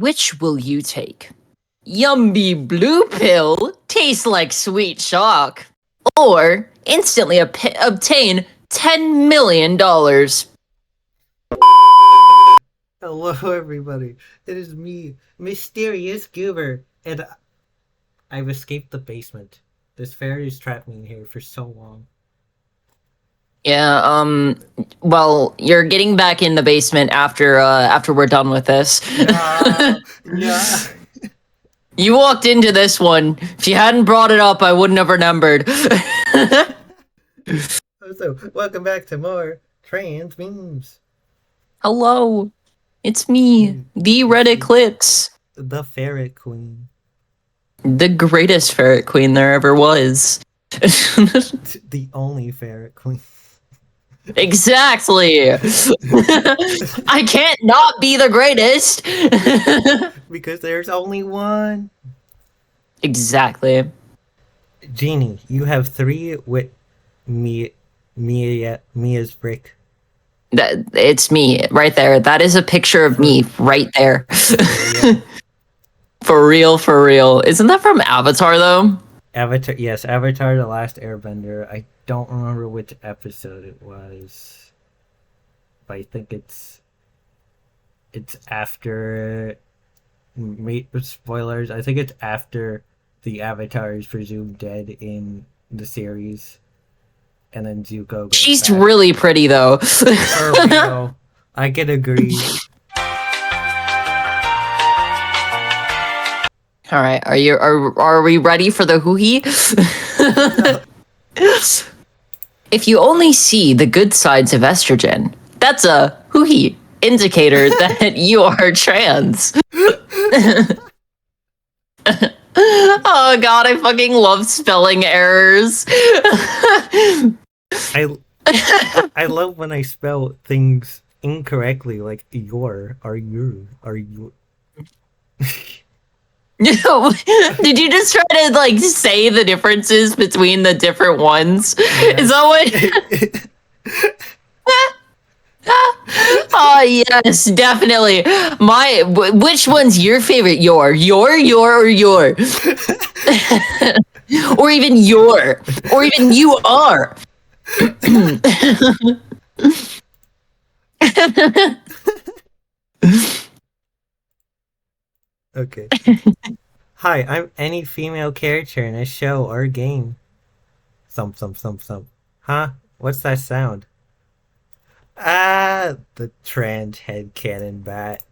Which will you take? Yummy blue pill tastes like sweet shock, or instantly obtain $10 million. Hello, everybody. It is me, Mysterious Goober, and I've escaped the basement. This fairy has trapped me in here for so long. Yeah, well, you're getting back in the basement after we're done with this. No. You walked into this one. If you hadn't brought it up, I wouldn't have remembered. So, welcome back to more trans memes. Hello, it's me, the Red Eclipse. The Ferret Queen. The greatest ferret queen there ever was. The only Ferret Queen. Exactly. I can't not be the greatest. Because there's only one. Exactly. Genie, you have 3 with Mia's brick. It's me right there. That is a picture of me right there. For real, for real. Isn't that from Avatar though? Avatar, yes, Avatar: The Last Airbender. I don't remember which episode it was, but I think it's after. Spoilers. I think it's after the Avatar is presumed dead in the series, and then Zuko goes She's back. really pretty though. For real. I can agree. All right, are we ready for the hoo-hee? If you only see the good sides of estrogen, that's a hoo-hee indicator that you are trans. Oh god, I fucking love spelling errors. I love when I spell things incorrectly, like your or you. Did you just try to like say the differences between the different ones? Yes. Is that what? Oh yes, definitely. Which one's your favorite? Your, or your, or even your, or even you are. Okay. Hi, I'm any female character in a show or game. Thump. Huh? What's that sound? Ah, the trans headcanon bat.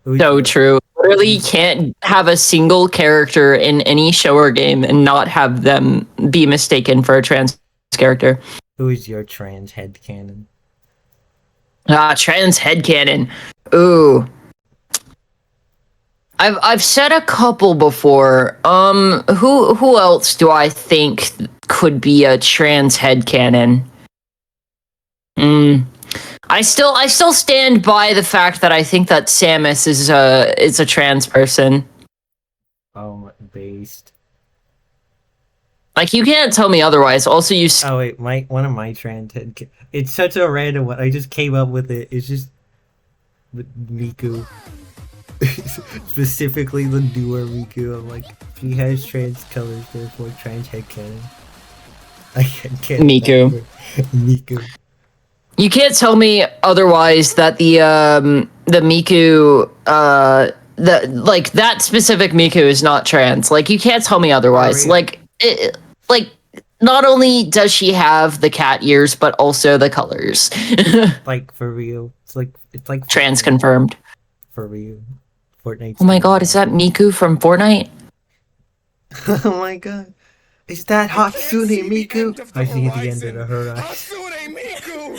So true. Literally, you can't have a single character in any show or game and not have them be mistaken for a trans character. Who's your trans headcanon? Trans headcanon. Ooh. I've said a couple before. Who else do I think could be a trans headcanon? I still stand by the fact that I think that Samus is a trans person. Based. Like, you can't tell me otherwise. Also, you. Oh wait, one of my trans headcanon. It's such a random one. I just came up with it. It's just Miku. Specifically the newer Miku. I'm like, she has trans colors, therefore trans headcanon. I can't. Miku. You can't tell me otherwise that the Miku that specific Miku is not trans. Like, you can't tell me otherwise. Like not only does she have the cat ears, but also the colors. Like, for real. It's like trans confirmed. For real. Fortnite. Oh my god, is that Miku from Fortnite? Oh my god. Is that Hatsune Miku? I see the end of her eyes. Hatsune Miku!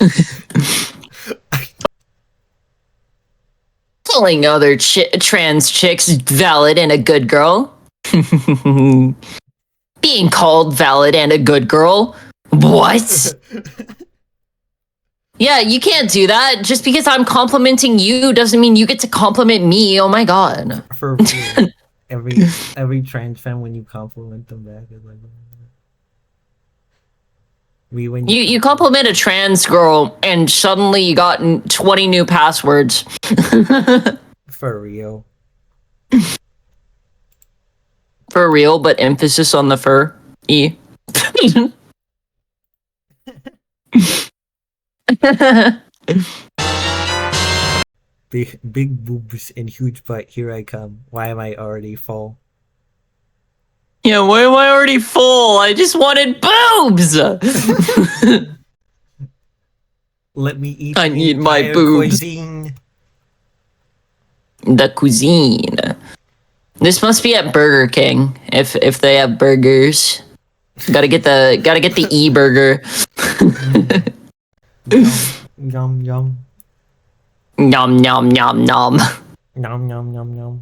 Calling other trans chicks valid and a good girl. Being called valid and a good girl? What? Yeah, you can't do that. Just because I'm complimenting you doesn't mean you get to compliment me. Oh my god. For real. every trans fan, when you compliment them back, is like, when you compliment a trans girl and suddenly you got 20 new passwords. For real. For real, but emphasis on the fur. E. Big boobs and huge butt. Here I come. Why am I already full? Yeah, why am I already full? I just wanted boobs! Let me eat. I the need my entire boobs. Cuisine. The cuisine. This must be at Burger King if they have burgers. Gotta get the E burger. Yum yum. Nom nom nom nom. Nom nom nom nom.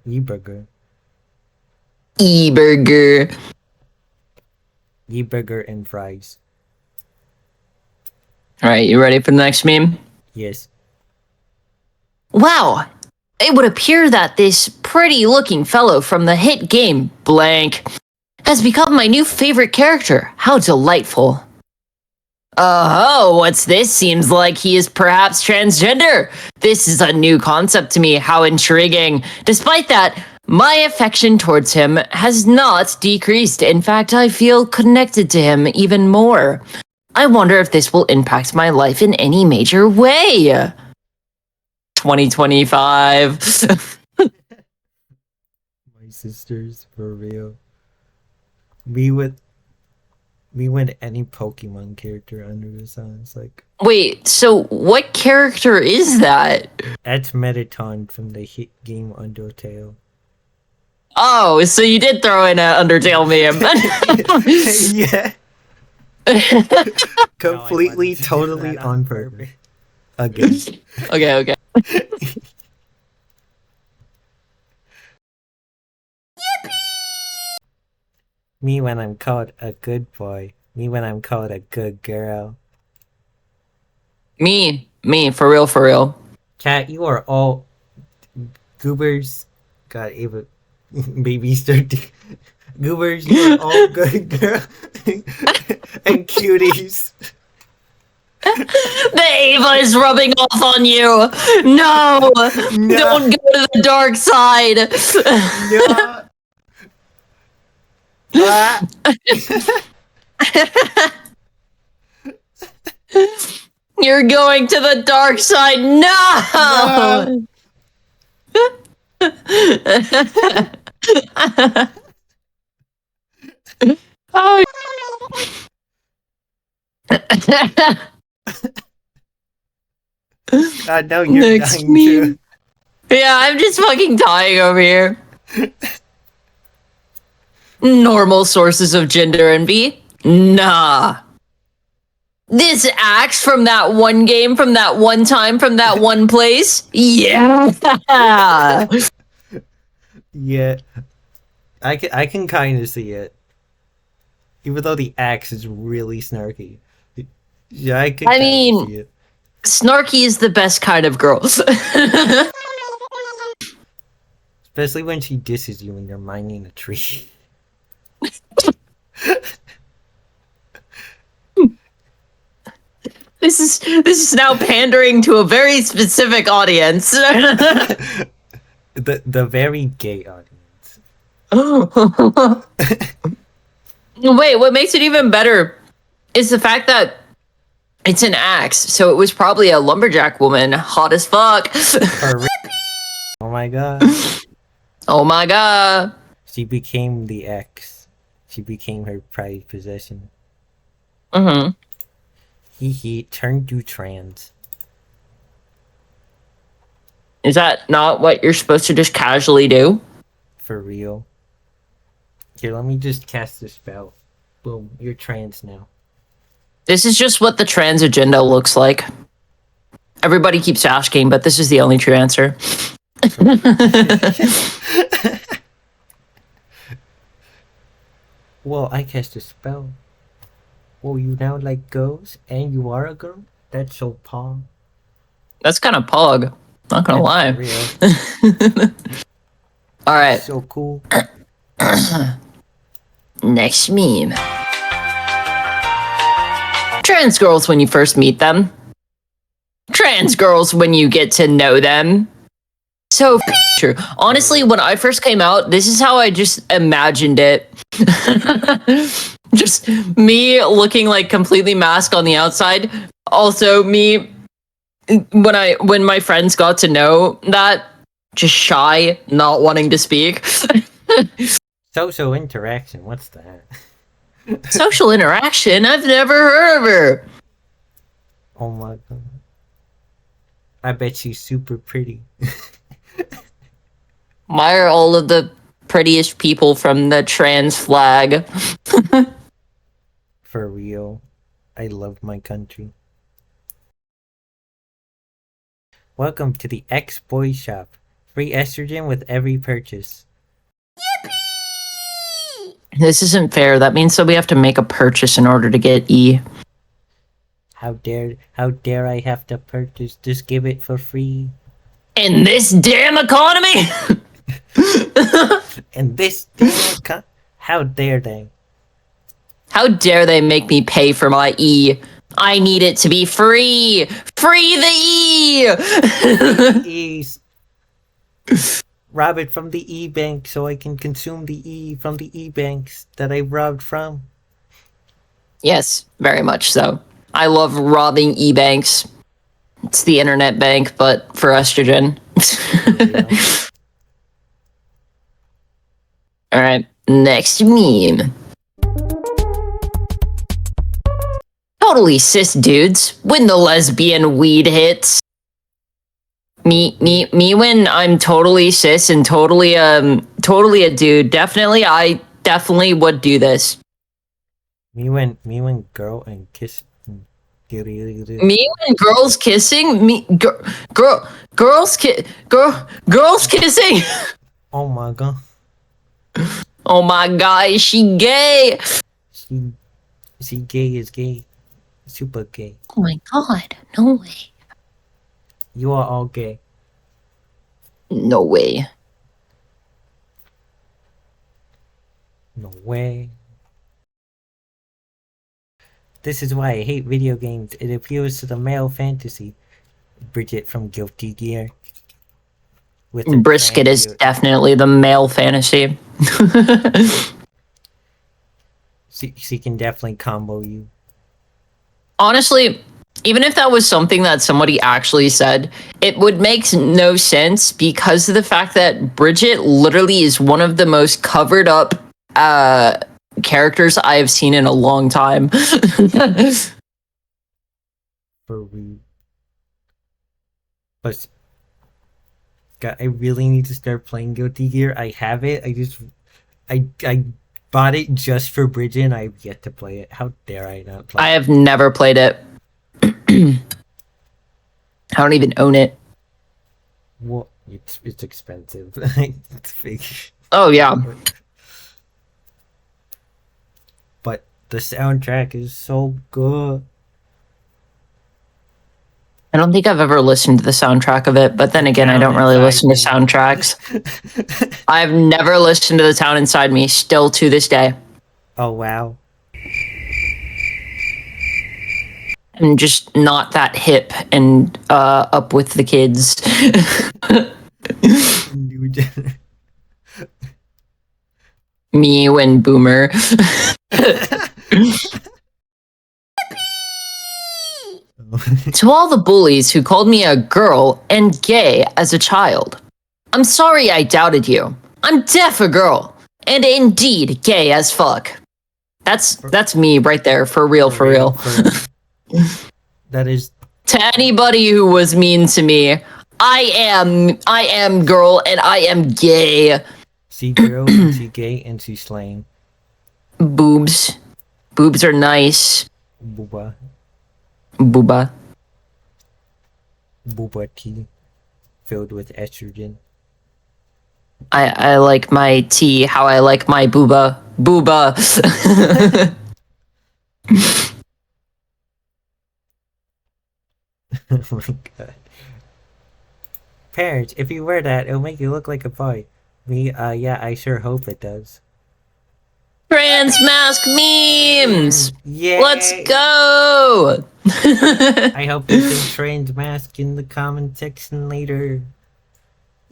E-burger. E burger. E-burger and fries. Alright, you ready for the next meme? Yes. Wow! It would appear that this pretty looking fellow from the hit game blank has become my new favorite character. How delightful. Oh, what's this? Seems like he is perhaps transgender. This is a new concept to me. How intriguing. Despite that, my affection towards him has not decreased. In fact, I feel connected to him even more. I wonder if this will impact my life in any major way. 2025. My sisters, for real. Me with any Pokemon character under the sun. It's like, Wait, so what character is that? that's Metaton from the hit game Undertale. Oh, so you did throw in an Undertale meme. Yeah. Completely, totally on purpose. Again. Okay. Me when I'm called a good boy. Me when I'm called a good girl. Me, for real. Cat, you are all goobers. God, Ava, baby start. Goobers, you are all good girl and cuties. The Ava is rubbing off on you. No, don't go to the dark side. No. Ah. You're going to the dark side. No. Oh. God, no, you're Next dying meme. too. Yeah, I'm just fucking dying over here. Normal sources of gender envy? Nah. This axe from that one game, from that one time, from that one place? Yeah. Yeah. I can kind of see it. Even though the axe is really snarky. Yeah, I can mean, see it. Snarky is the best kind of girl. Especially when she disses you when you're mining a tree. This is now pandering to a very specific audience. The very gay audience. Wait, what makes it even better is the fact that it's an axe, so it was probably a lumberjack woman, hot as fuck. Oh my god. Oh my god. She became the ex. She became her prized possession. Mm-hmm. He turned to trans. Is that not what you're supposed to just casually do? For real. Here, let me just cast the spell. Boom, you're trans now. This is just what the trans agenda looks like. Everybody keeps asking, but this is the only true answer. Well, I cast a spell. Well, you now like girls, and you are a girl? That's so pog. That's kind of pog. Not gonna lie. Real. All right. So cool. Next meme. Trans girls when you first meet them. Trans girls when you get to know them. So true. Honestly, when I first came out, this is how I just imagined it. Just me looking like completely masked on the outside. Also, me when my friends got to know that, just shy, not wanting to speak. Social interaction, what's that? Social interaction? I've never heard of her. Oh my god. I bet she's super pretty. Why are all of the prettiest people from the trans flag? For real. I love my country. Welcome to the X-Boy Shop. Free estrogen with every purchase. This isn't fair. That means that we have to make a purchase in order to get E. How dare I have to purchase? Just give it for free. In this damn economy? And this damn how dare they? How dare they make me pay for my E? I need it to be free. Free the E. E's. Rob it from the E-bank so I can consume the E from the E-banks that I robbed from. Yes, very much so. I love robbing E-banks. It's the internet bank, but for estrogen. Alright, next meme. Totally cis dudes when the lesbian weed hits. Me when I'm totally cis and totally a dude. Definitely, I definitely would do this. Me when girl and kiss. Me when girls kissing? Girls kissing? Oh my god. Oh my god, is she gay? She gay is gay. Super gay. Oh my god, no way. You are all gay. No way. No way. This is why I hate video games. It appeals to the male fantasy. Bridget from Guilty Gear. With her Brisket is transmute. definitely the male fantasy. She can definitely combo you. Honestly, even if that was something that somebody actually said, it would make no sense because of the fact that Bridget literally is one of the most covered up characters I have seen in a long time. For real. But God, I really need to start playing Guilty Gear. I have it. I bought it just for Bridget and I've yet to play it. How dare I not play it? I have never played it. I don't even own it. Well, it's expensive. It's fake. Oh yeah. But the soundtrack is so good. I don't think I've ever listened to the soundtrack of it, but then again, I don't really listen to soundtracks. I've never listened to The Town Inside Me, still to this day. Oh wow. I'm just not that hip and up with the kids. New gen- Me when boomer. To all the bullies who called me a girl and gay as a child, I'm sorry I doubted you. I'm deaf a girl, and indeed gay as fuck. That's me right there, for real. That is To anybody who was mean to me, I am girl and I am gay. she girl and she gay and she slaying. Boobs. Boobs are nice. Booba. Booba. Booba tea. Filled with estrogen. I like my tea how I like my booba. Booba. Oh my god. Parents, if you wear that, it'll make you look like a boy. Me, yeah, I sure hope it does. Trans mask memes. Yeah. Let's go. I hope you say trans mask in the comment section later.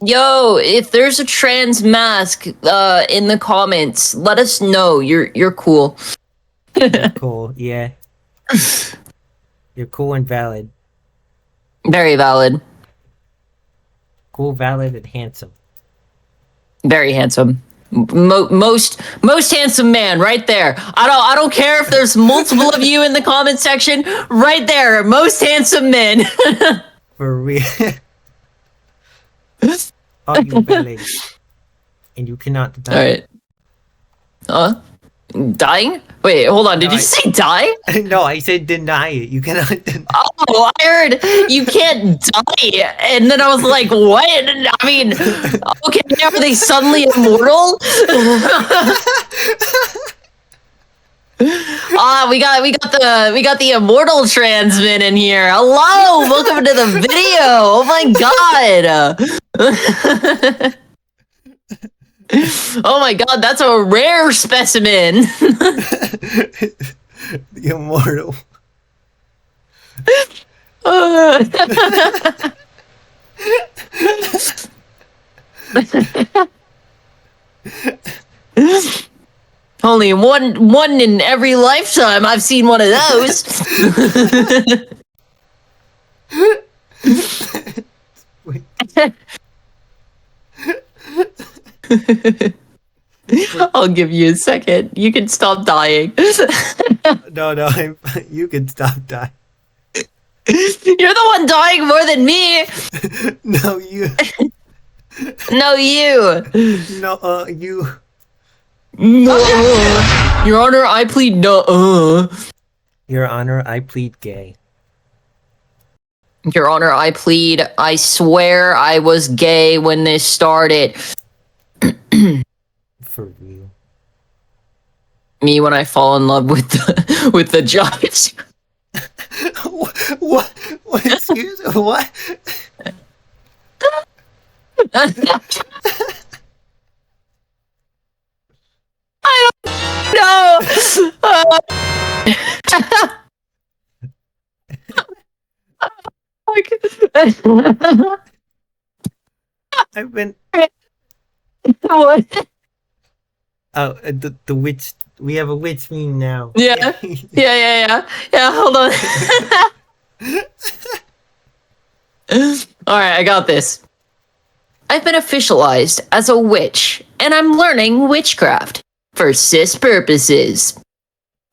Yo, if there's a trans mask in the comments, let us know. You're cool. Cool, yeah. You're cool and valid. Very valid. Cool, valid, and handsome. Very handsome. Most handsome man right there. I don't care if there's multiple of you in the comment section. Right there, most handsome men. For real. Are you valid? And you cannot die. All right. Dying? Wait, hold on. Did you say die? No, I said deny it. You cannot deny. Oh, I heard you can't die. And then I was like, what? I mean, okay, are they suddenly immortal? We got the immortal trans men in here. Hello, welcome to the video. Oh my god. Oh my god, that's a rare specimen. The immortal. Only one in every lifetime I've seen one of those. I'll give you a second. You can stop dying. No, you can stop dying. You're the one dying more than me. No, you. No, you. No, you. No. Your Honor, I plead no. Your Honor, I plead gay. Your Honor, I plead. I swear I was gay when this started. For real. Me when I fall in love with the judge. What? Excuse me, what? I don't know. I've been. What? Oh, the witch. We have a witch meme now. Yeah. Yeah. Hold on. All right, I got this. I've been officialized as a witch, and I'm learning witchcraft for cis purposes.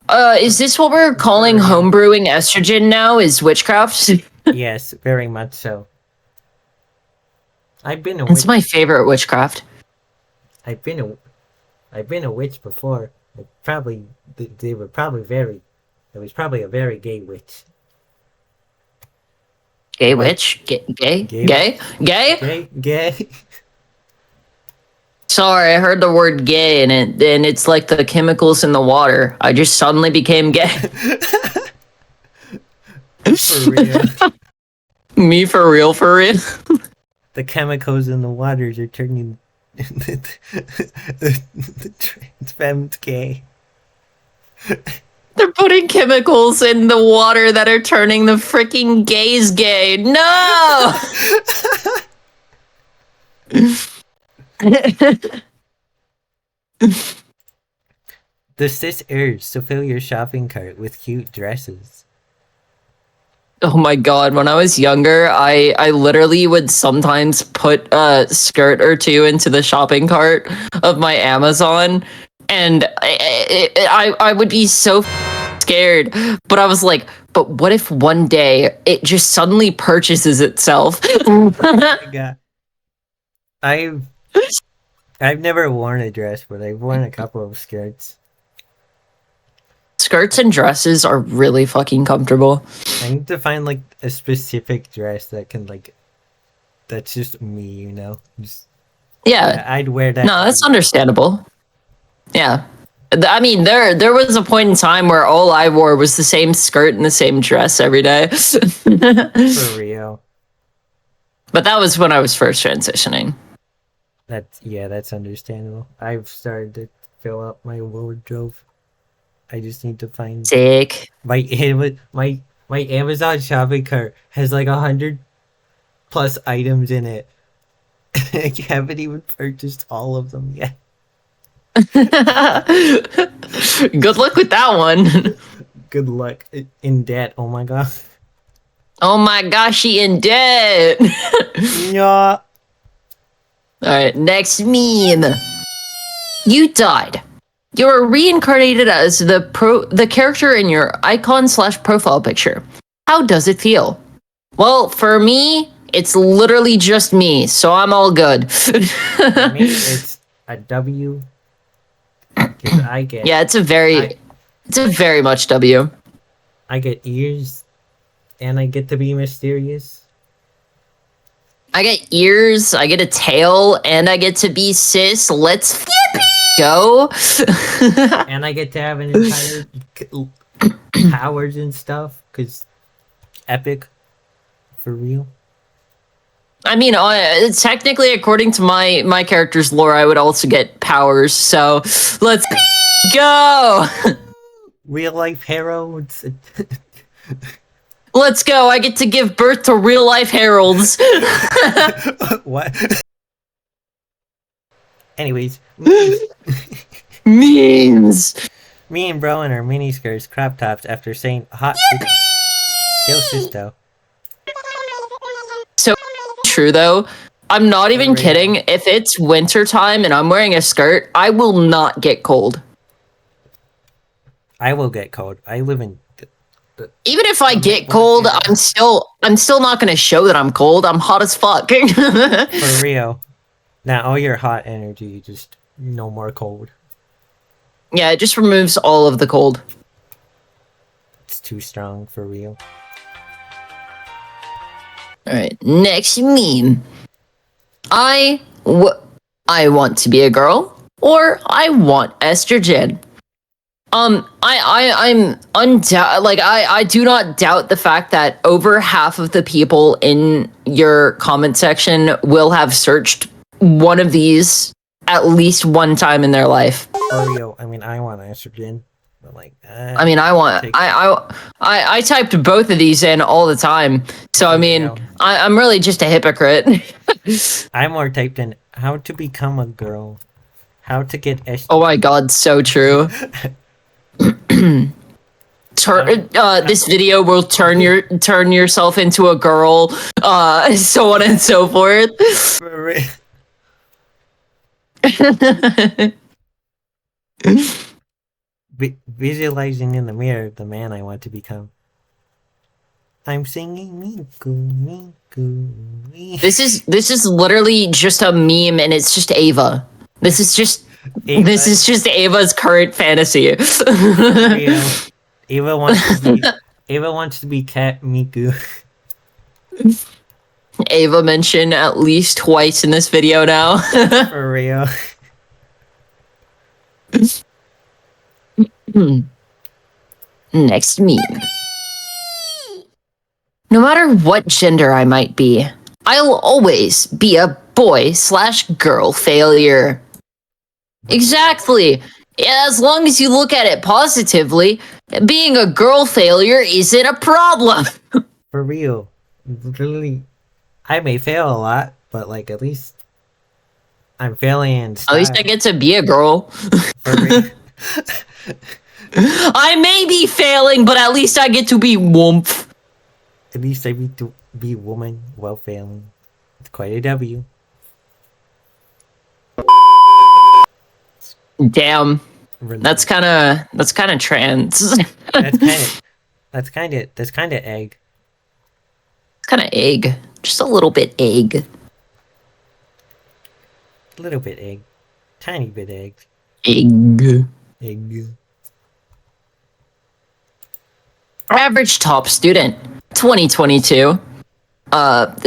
Is this what we're calling homebrewing estrogen now? Is witchcraft? Yes, very much so. I've been a witch. It's my favorite witchcraft. I've been a witch before. They were probably very. It was probably a very gay witch. Gay witch? Gay? Sorry, I heard the word gay and it's like the chemicals in the water. I just suddenly became gay. For real. Me for real? The chemicals in the waters are turning the trans femmes gay. They're putting chemicals in the water that are turning the freaking gays gay. No! The cis urge to fill your shopping cart with cute dresses. Oh my god, when I was younger, I literally would sometimes put a skirt or two into the shopping cart of my Amazon, and I would be so scared, but I was like, but what if one day it just suddenly purchases itself? Yeah. I've never worn a dress, but I've worn a couple of skirts. Skirts and dresses are really fucking comfortable. I need to find like a specific dress that can that's just me, you know. Yeah, I'd wear that. no, that's understandable. Yeah, I mean, there was a point in time where all I wore was the same skirt and the same dress every day. For real. But that was when I was first transitioning. That's understandable. I've started to fill up my wardrobe. I just need to find Sick. my Amazon shopping cart has like 100+ items in it. You haven't even purchased all of them yet. Good luck with that one. Good luck in debt. Oh my god. Oh my gosh, she in debt. Yeah. Alright, next meme. You died. You're reincarnated as the character in your icon/profile picture. How does it feel? Well, for me, it's literally just me, so I'm all good. For me, it's a W. Because I get Yeah, it's a very much W. I get ears, and I get to be mysterious. I get ears, I get a tail, and I get to be cis. Let's go. And I get to have an entire powers and stuff. Cause epic, for real. I mean, technically, according to my character's lore, I would also get powers. So let's go. Real life heroes. Let's go. I get to give birth to real life heralds. What? Anyways, Memes. me and bro in our miniskirts, crop tops after saying hot. Still sis though. So true though. I'm not even real. kidding. If it's winter time and I'm wearing a skirt, I will not get cold. I will get cold. I live in. Even if I get cold, I'm still not gonna show that I'm cold. I'm hot as fuck. For real. Now all your hot energy, just no more cold. Yeah, it just removes all of the cold. It's too strong for real. Alright, next meme. I want to be a girl, or I want estrogen. I do not doubt the fact that over half of the people in your comment section will have searched one of these at least one time in their life. For real. I mean, I want estrogen, but like. I mean, I typed both of these in all the time. So I mean, I'm really just a hypocrite. I'm more typed in how to become a girl, how to get estrogen. Oh my god, so true. This video will turn yourself into a girl, so on and so forth. For real. Visualizing in the mirror the man I want to become. I'm singing Miku, Miku, Miku. This is literally just a meme, and it's just Ava. This is just Ava's current fantasy. Ava wants to be Cat Miku. Ava mentioned at least twice in this video now. For real. Next meme. No matter what gender I might be, I'll always be a boy/girl failure. Exactly. As long as you look at it positively, being a girl failure isn't a problem. For real. Literally, I may fail a lot, but like at least I'm failing in style. At least I get to be a girl. For real. I may be failing, but at least I get to be woomph. At least I need to be woman while failing. It's quite a W. Damn. That's kind of trans. That's kind of egg. It's kind of egg. Just a little bit egg. A little bit egg. Tiny bit egg. Egg. Egg. Average top student, 2022.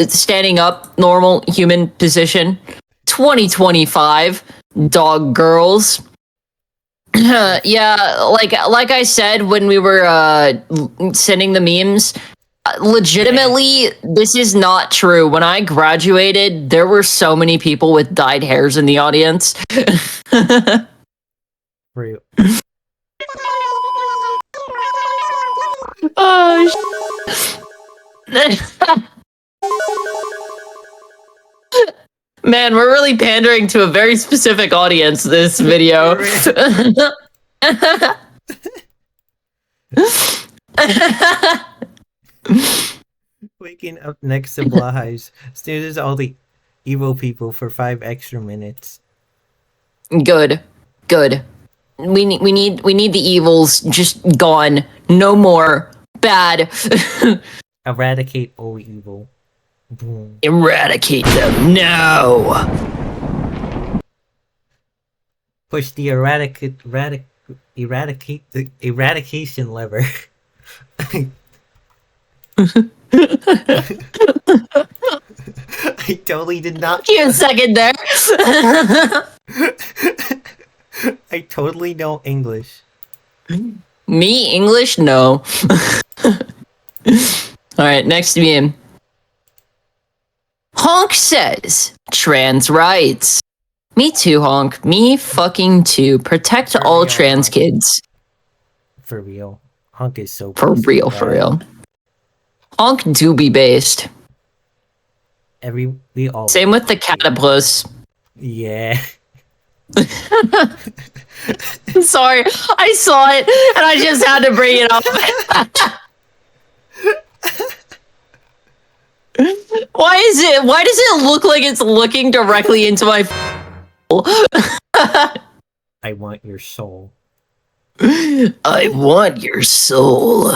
Standing up, normal human position. 2025. Dog girls. Yeah, like I said when we were sending the memes, legitimately, this is not true. When I graduated, there were so many people with dyed hairs in the audience. For real. Oh, Man, we're really pandering to a very specific audience this video. Waking up next to Blahais snooze all the evil people for 5 extra minutes. Good. We need the evils just gone. No more. Bad. Eradicate all evil. Boom. Eradicate them now. Push the eradication lever. I totally did not. Give me a second there. I totally know English. Me, English? No. Alright, next meme. Honk says, trans rights. Me too, Honk. Me fucking too. Protect all real, trans Honk. kids. For real. Honk is so For pissed real, about for it. real. Honk do be based. We all. Same with the catapults. Yeah. Sorry, I saw it and I just had to bring it up. Why does it look like it's looking directly into my I want your soul. I want your soul.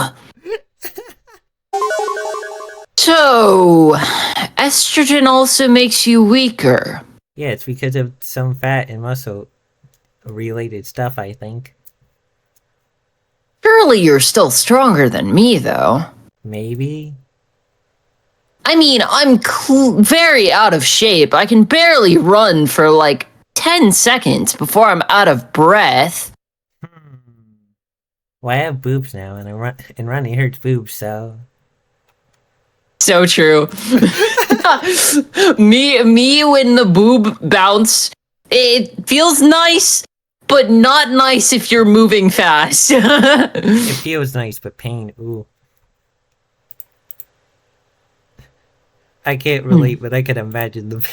So, estrogen also makes you weaker. Yeah, it's because of some fat and muscle related stuff, I think. Surely you're still stronger than me, though. Maybe. I mean, I'm very out of shape. I can barely run for like 10 seconds before I'm out of breath. Well, I have boobs now, and running hurts boobs, so. So true. me when the boob bounce, it feels nice, but not nice if you're moving fast. It feels nice, but pain, ooh. I can't relate, but I can imagine the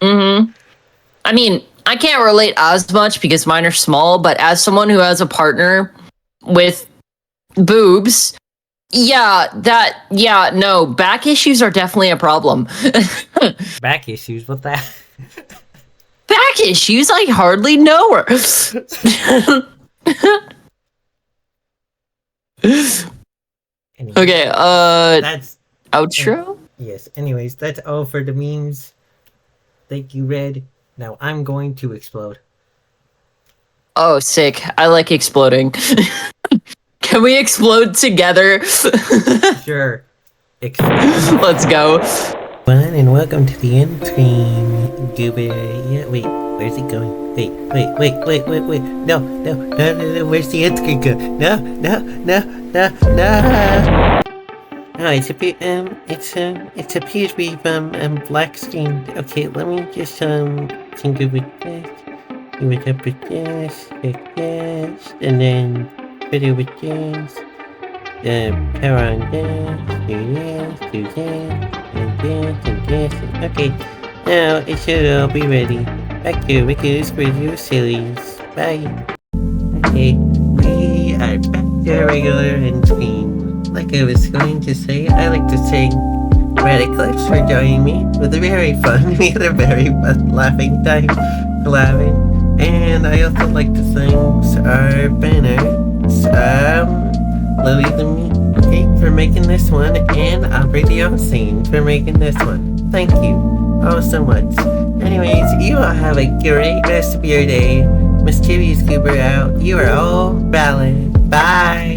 Mm-hmm. I mean, I can't relate as much because mine are small, but as someone who has a partner with boobs, no, back issues are definitely a problem. back issues with that. Back issues? I hardly know her. Anyway, Okay, that's outro? yes. Anyways, that's all for the memes. Thank you, Red. Now I'm going to explode. Oh, sick. I like exploding. Can we explode together? Sure. Explode. Let's go. Everyone, and welcome to the end screen. Goober. Yeah, wait. Where's it going? Wait. No. Where's the end screen go? No. Oh, it appears we've black screened. Okay, let me just tinker with this, do it up with this, like this, and then put it with this. Power on this, do this, and this. Okay, now it should all be ready. Back to Ricky's Radio Series. Bye. Okay, we are back to our regular end screen. Like I was going to say, I like to thank Radiclips for joining me. It was very fun. We had a very fun laughing time. And I also like to thank our banners, Lily the Meat for making this one, and Aubrey the Obscene for making this one. Thank you all so much. Anyways, you all have a great rest of your day. Mischievous Goober out. You are all valid. Bye.